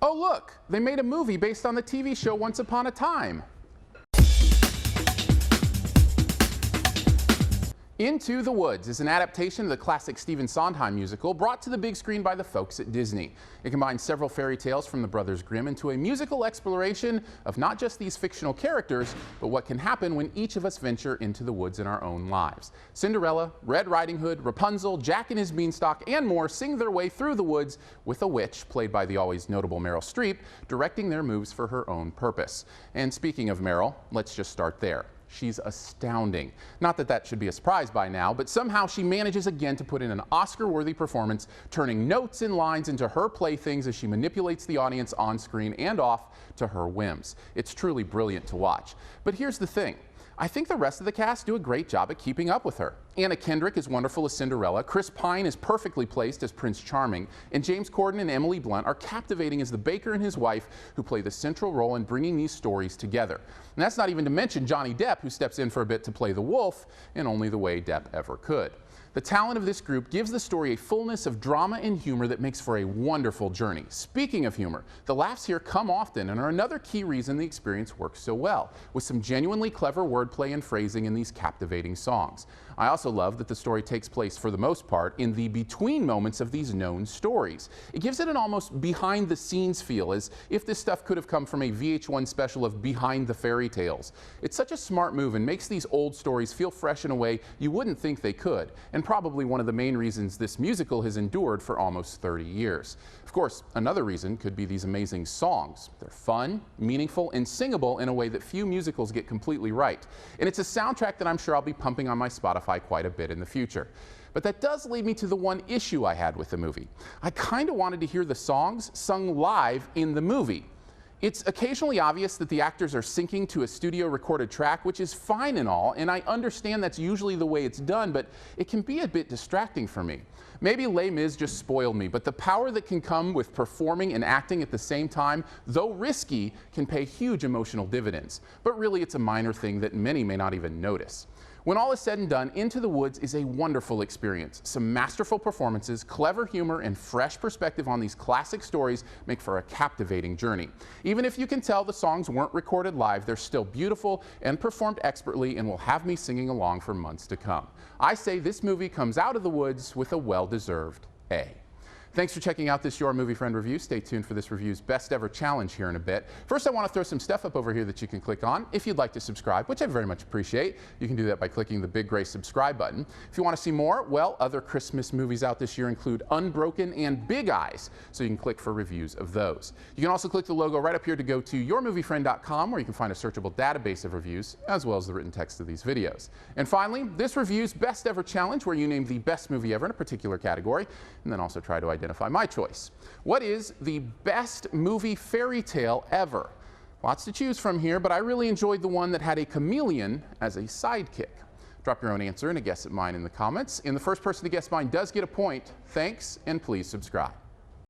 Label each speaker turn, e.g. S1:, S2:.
S1: Oh look, they made a movie based on the TV show Once Upon a Time. Into the Woods is an adaptation of the classic Stephen Sondheim musical brought to the big screen by the folks at Disney. It combines several fairy tales from the Brothers Grimm into a musical exploration of not just these fictional characters, but what can happen when each of us venture into the woods in our own lives. Cinderella, Red Riding Hood, Rapunzel, Jack and his Beanstalk, and more sing their way through the woods with a witch, played by the always notable Meryl Streep, directing their moves for her own purpose. And speaking of Meryl, let's just start there. She's astounding. Not that that should be a surprise by now, but somehow she manages again to put in an Oscar-worthy performance, turning notes and lines into her playthings as she manipulates the audience on screen and off to her whims. It's truly brilliant to watch. But here's the thing. I think the rest of the cast do a great job at keeping up with her. Anna Kendrick is wonderful as Cinderella, Chris Pine is perfectly placed as Prince Charming, and James Corden and Emily Blunt are captivating as the baker and his wife who play the central role in bringing these stories together. And that's not even to mention Johnny Depp, who steps in for a bit to play the wolf in only the way Depp ever could. The talent of this group gives the story a fullness of drama and humor that makes for a wonderful journey. Speaking of humor, the laughs here come often and are another key reason the experience works so well, with some genuinely clever wordplay and phrasing in these captivating songs. I also love that the story takes place, for the most part, in the between moments of these known stories. It gives it an almost behind-the-scenes feel, as if this stuff could have come from a VH1 special of Behind the Fairy Tales. It's such a smart move and makes these old stories feel fresh in a way you wouldn't think they could, and probably one of the main reasons this musical has endured for almost 30 years. Of course, another reason could be these amazing songs. They're fun, meaningful, and singable in a way that few musicals get completely right. And it's a soundtrack that I'm sure I'll be pumping on my Spotify quite a bit in the future. But that does lead me to the one issue I had with the movie. I kind of wanted to hear the songs sung live in the movie. It's occasionally obvious that the actors are syncing to a studio recorded track, which is fine and all, and I understand that's usually the way it's done, but it can be a bit distracting for me. Maybe Les Mis just spoiled me, but the power that can come with performing and acting at the same time, though risky, can pay huge emotional dividends. But really, it's a minor thing that many may not even notice. When all is said and done, Into the Woods is a wonderful experience. Some masterful performances, clever humor, and fresh perspective on these classic stories make for a captivating journey. Even if you can tell the songs weren't recorded live, they're still beautiful and performed expertly and will have me singing along for months to come. I say this movie comes out of the woods with a well-deserved A. Thanks for checking out this Your Movie Friend review. Stay tuned for this review's best ever challenge here in a bit. First, I want to throw some stuff up over here that you can click on if you'd like to subscribe, which I very much appreciate. You can do that by clicking the big gray subscribe button. If you want to see more, well, other Christmas movies out this year include Unbroken and Big Eyes, so you can click for reviews of those. You can also click the logo right up here to go to yourmoviefriend.com, where you can find a searchable database of reviews, as well as the written text of these videos. And finally, this review's best ever challenge, where you name the best movie ever in a particular category, and then also try to identify my choice. What is the best movie fairy tale ever? Lots to choose from here, but I really enjoyed the one that had a chameleon as a sidekick. Drop your own answer and a guess at mine in the comments. And the first person to guess mine does get a point. Thanks, and please subscribe.